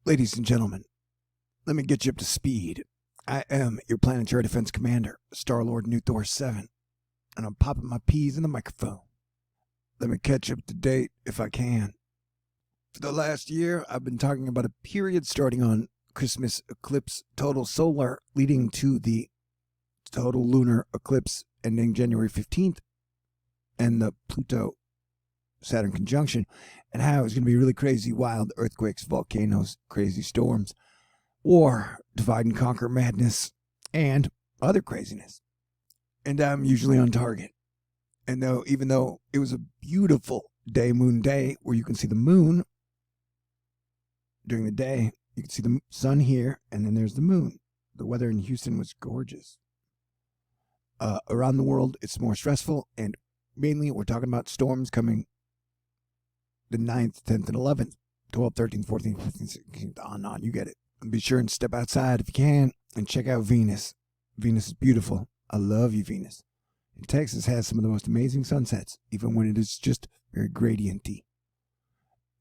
Ladies and gentlemen, let me get you up to speed. I am your planetary defense commander, Star-Lord New Thor 7, and I'm popping my peas in the microphone. Let me catch you up to date if I can. For the last year, I've been talking about a period starting on Christmas eclipse total solar, leading to the total lunar eclipse ending January 15th, and the Pluto-Saturn conjunction, and how it's going to be really crazy, wild earthquakes, volcanoes, crazy storms, war, divide and conquer madness, and other craziness. And I'm usually on target. And even though it was a beautiful moon day where you can see the moon during the day, you can see the sun here, and then there's the moon. The weather in Houston was gorgeous. Around the world, it's more stressful, and mainly we're talking about storms coming the 9th, 10th, and 11th, 12th, 13th, 14th, 15th, 16th, on and on. You get it. And be sure and step outside if you can and check out Venus. Venus is beautiful. I love you, Venus. And Texas has some of the most amazing sunsets, even when it is just very gradienty.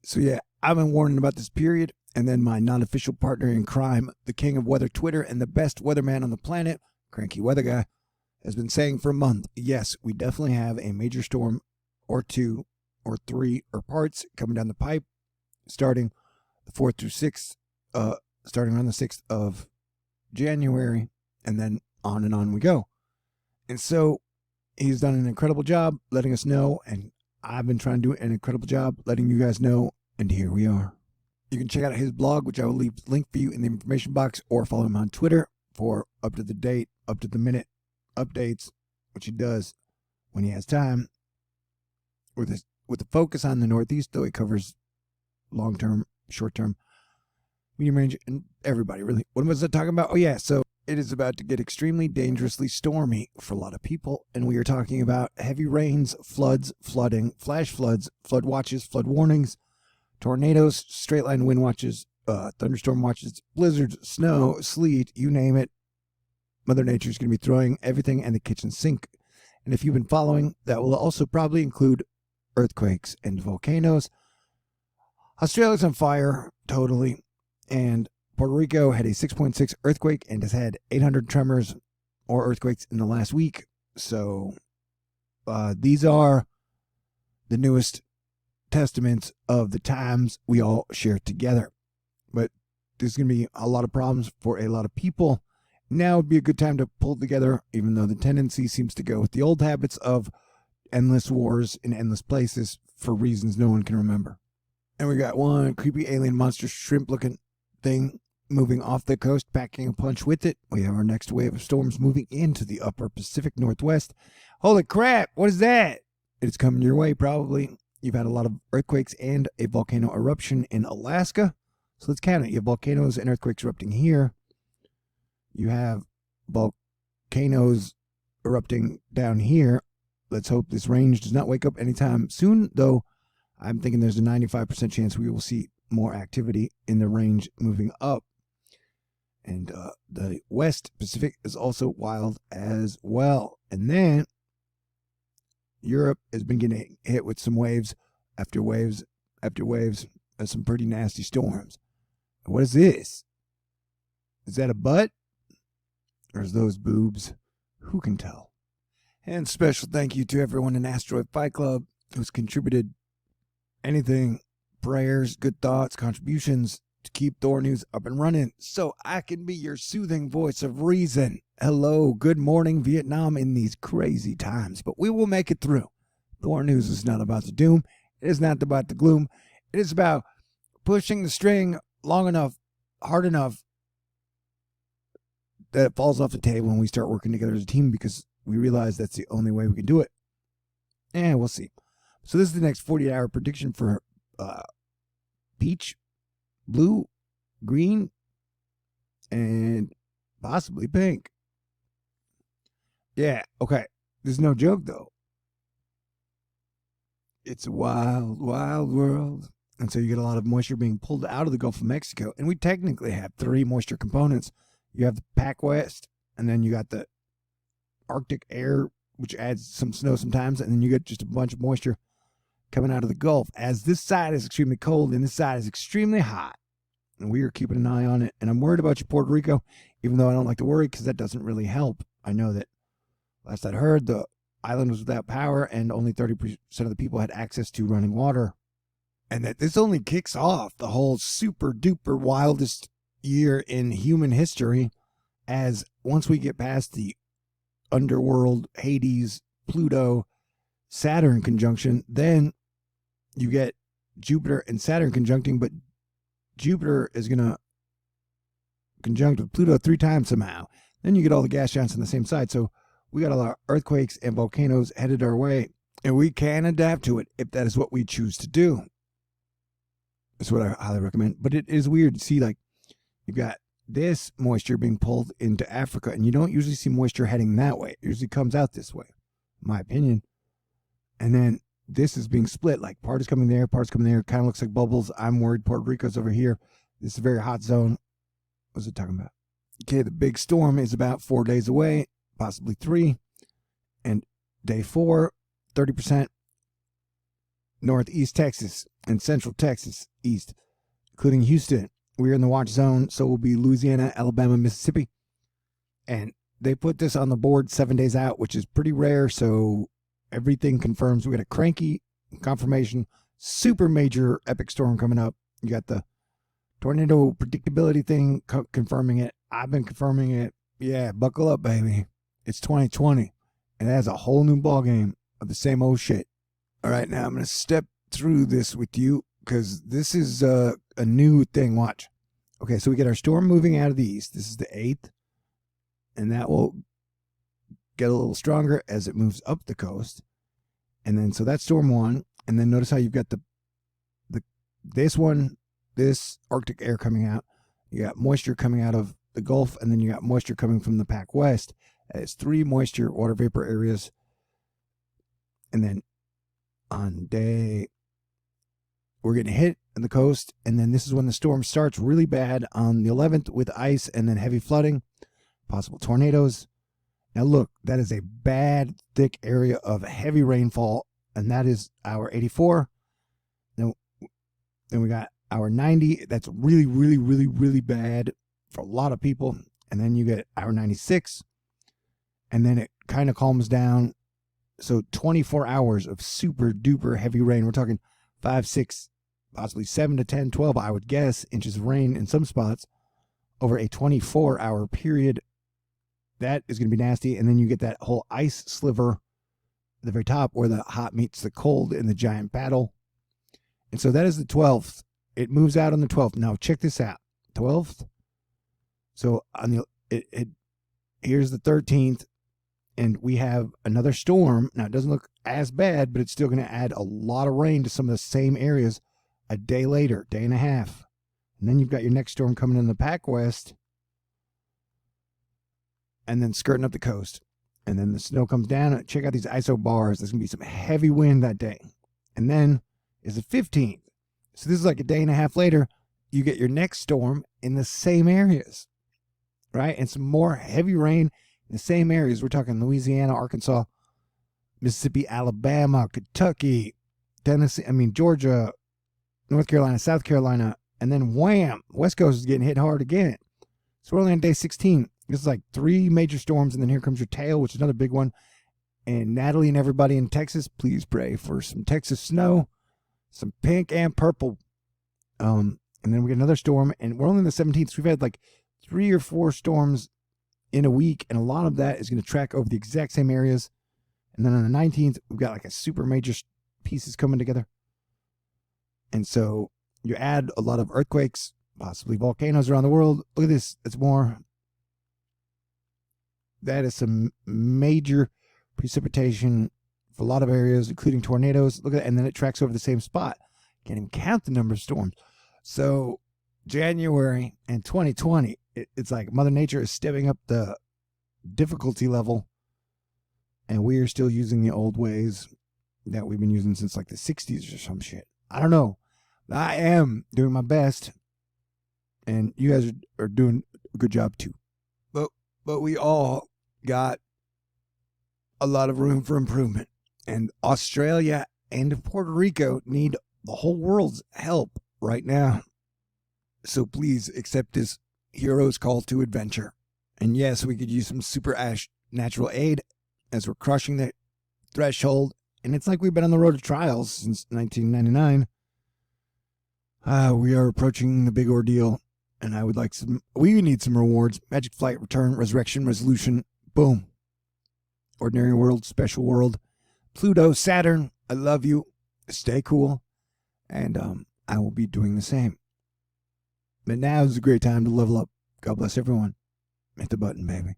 So yeah, I've been warning about this period, and then my non-official partner in crime, the king of weather Twitter and the best weatherman on the planet, CrankywxGuy, has been saying for a month, yes, we definitely have a major storm or two or three or parts coming down the pipe, starting the 4th through 6th, starting on the 6th of January, and then on we go. And so he's done an incredible job letting us know, and I've been trying to do an incredible job letting you guys know, and here we are. You can check out his blog, which I will leave the link for you in the information box, or follow him on Twitter for up-to-the-date, up-to-the-minute updates, which he does when he has time. With the focus on the Northeast, though, he covers long-term, short-term, medium range, and everybody, really. What was I talking about? Oh, yeah, so it is about to get extremely dangerously stormy for a lot of people, and we are talking about heavy rains, floods, flooding, flash floods, flood watches, flood warnings, tornadoes, straight-line wind watches, thunderstorm watches, blizzards, snow, sleet, you name it. Mother Nature is going to be throwing everything in the kitchen sink. And if you've been following, that will also probably include earthquakes and volcanoes. Australia's on fire, totally. And Puerto Rico had a 6.6 earthquake and has had 800 tremors or earthquakes in the last week. So these are the newest testaments of the times we all share together. But there's going to be a lot of problems for a lot of people. Now would be a good time to pull together, even though the tendency seems to go with the old habits of endless wars in endless places for reasons no one can remember. And we got one creepy alien monster shrimp-looking thing moving off the coast, packing a punch with it. We have our next wave of storms moving into the upper Pacific Northwest. Holy crap, what is that? It's coming your way, probably. You've had a lot of earthquakes and a volcano eruption in Alaska. So let's count it. You have volcanoes and earthquakes erupting here. You have volcanoes erupting down here. Let's hope this range does not wake up anytime soon, though I'm thinking there's a 95% chance we will see more activity in the range moving up. And the West Pacific is also wild as well. And then Europe has been getting hit with some waves after waves after waves of some pretty nasty storms. What is this? Is that a butt? Or is those boobs? Who can tell? And special thank you to everyone in Asteroid Fight Club who's contributed anything, prayers, good thoughts, contributions to keep THORnews up and running so I can be your soothing voice of reason. Hello, good morning, Vietnam, in these crazy times, but we will make it through. THORnews is not about the doom. It is not about the gloom. It is about pushing the string long enough, hard enough, that it falls off the table and we start working together as a team because we realize that's the only way we can do it. And we'll see. So this is the next 48-hour prediction for peach, blue, green, and possibly pink. Yeah, okay. This is no joke, though. It's a wild, wild world. And so you get a lot of moisture being pulled out of the Gulf of Mexico. And we technically have 3 moisture components. You have the Pac West, and then you got the Arctic air, which adds some snow sometimes, and then you get just a bunch of moisture coming out of the Gulf. As this side is extremely cold and this side is extremely hot. and we are keeping an eye on it. And I'm worried about you, Puerto Rico, even though I don't like to worry because that doesn't really help. I know that last I'd heard, the island was without power and only 30% of the people had access to running water. And that this only kicks off the whole super duper wildest year in human history, as once we get past the underworld, Hades, Pluto, Saturn conjunction, then you get Jupiter and Saturn conjuncting, but Jupiter is going to conjunct with Pluto 3 times somehow. Then you get all the gas giants on the same side. So we got a lot of earthquakes and volcanoes headed our way, and we can adapt to it if that is what we choose to do. That's what I highly recommend. But it is weird to see, like, you've got this moisture being pulled into Africa, and you don't usually see moisture heading that way. It usually comes out this way, in my opinion. And then this is being split, like part is coming there, part's coming there. Kind of looks like bubbles. I'm worried Puerto Rico's over here. This is a very hot zone. What's it talking about? Okay, the big storm is about 4 days away, possibly 3. And day 4, 30% northeast Texas and central Texas east, including Houston. We're in the watch zone, so will be Louisiana, Alabama, Mississippi. And they put this on the board 7 days out, which is pretty rare, so everything confirms. We got a cranky confirmation, super major epic storm coming up. You got the tornado predictability thing confirming it. I've been confirming it. Yeah, buckle up, baby. It's 2020, and it has a whole new ballgame of the same old shit. All right, now I'm going to step through this with you because this is a new thing. Watch. Okay, so we get our storm moving out of the east. This is the 8th, and that will get a little stronger as it moves up the coast. And then, so that's storm 1. And then notice how you've got this one, this Arctic air coming out. You got moisture coming out of the Gulf, and then you got moisture coming from the Pac West. It's 3 moisture water vapor areas. And then on day, we're getting hit on the coast, and then this is when the storm starts really bad on the 11th with ice and then heavy flooding, possible tornadoes. Now look, that is a bad, thick area of heavy rainfall, and that is our 84. Then we got our 90. That's really, really, really, really bad for a lot of people. And then you get our 96, and then it kind of calms down. So 24 hours of super duper heavy rain. We're talking 5, 6, possibly 7 to 10, 12, I would guess, inches of rain in some spots over a 24-hour period. That is going to be nasty. And then you get that whole ice sliver at the very top where the hot meets the cold in the giant battle. And so that is the 12th. It moves out on the 12th. Now check this out. 12th. So on the here's the 13th. And we have another storm. Now, it doesn't look as bad, but it's still going to add a lot of rain to some of the same areas a day later, day and a half. And then you've got your next storm coming in the Pac West, and then skirting up the coast. And then the snow comes down. Check out these ISO bars. There's going to be some heavy wind that day. And then is the 15th. So this is like a day and a half later. You get your next storm in the same areas, right? And some more heavy rain in the same areas. We're talking Louisiana, Arkansas, Mississippi, Alabama, Kentucky, Tennessee, Georgia, North Carolina, South Carolina, and then wham, West Coast is getting hit hard again. So we're only on day 16. This is like 3 major storms, and then here comes your tail, which is another big one. And Natalie and everybody in Texas, please pray for some Texas snow, some pink and purple. And then we get another storm, and we're only on the 17th. So we've had like 3 or 4 storms in a week, and a lot of that is going to track over the exact same areas. And then on the 19th, we've got like a super major pieces coming together. And so you add a lot of earthquakes, possibly volcanoes around the world. Look at this. It's more. That is some major precipitation for a lot of areas, including tornadoes. Look at that. And then it tracks over the same spot. Can't even count the number of storms. So January and 2020, it's like Mother Nature is stepping up the difficulty level, and we are still using the old ways that we've been using since like the 60s or some shit. I don't know. I am doing my best, and you guys are doing a good job too. But we all got a lot of room for improvement, and Australia and Puerto Rico need the whole world's help right now. So please accept this hero's call to adventure. And yes, we could use some super ash natural aid as we're crushing the threshold. And it's like we've been on the road to trials since 1999. We are approaching the big ordeal. And I would like we need some rewards. Magic Flight, Return, Resurrection, Resolution. Boom. Ordinary World, Special World. Pluto, Saturn, I love you. Stay cool. And I will be doing the same. But now is a great time to level up. God bless everyone. Hit the button, baby.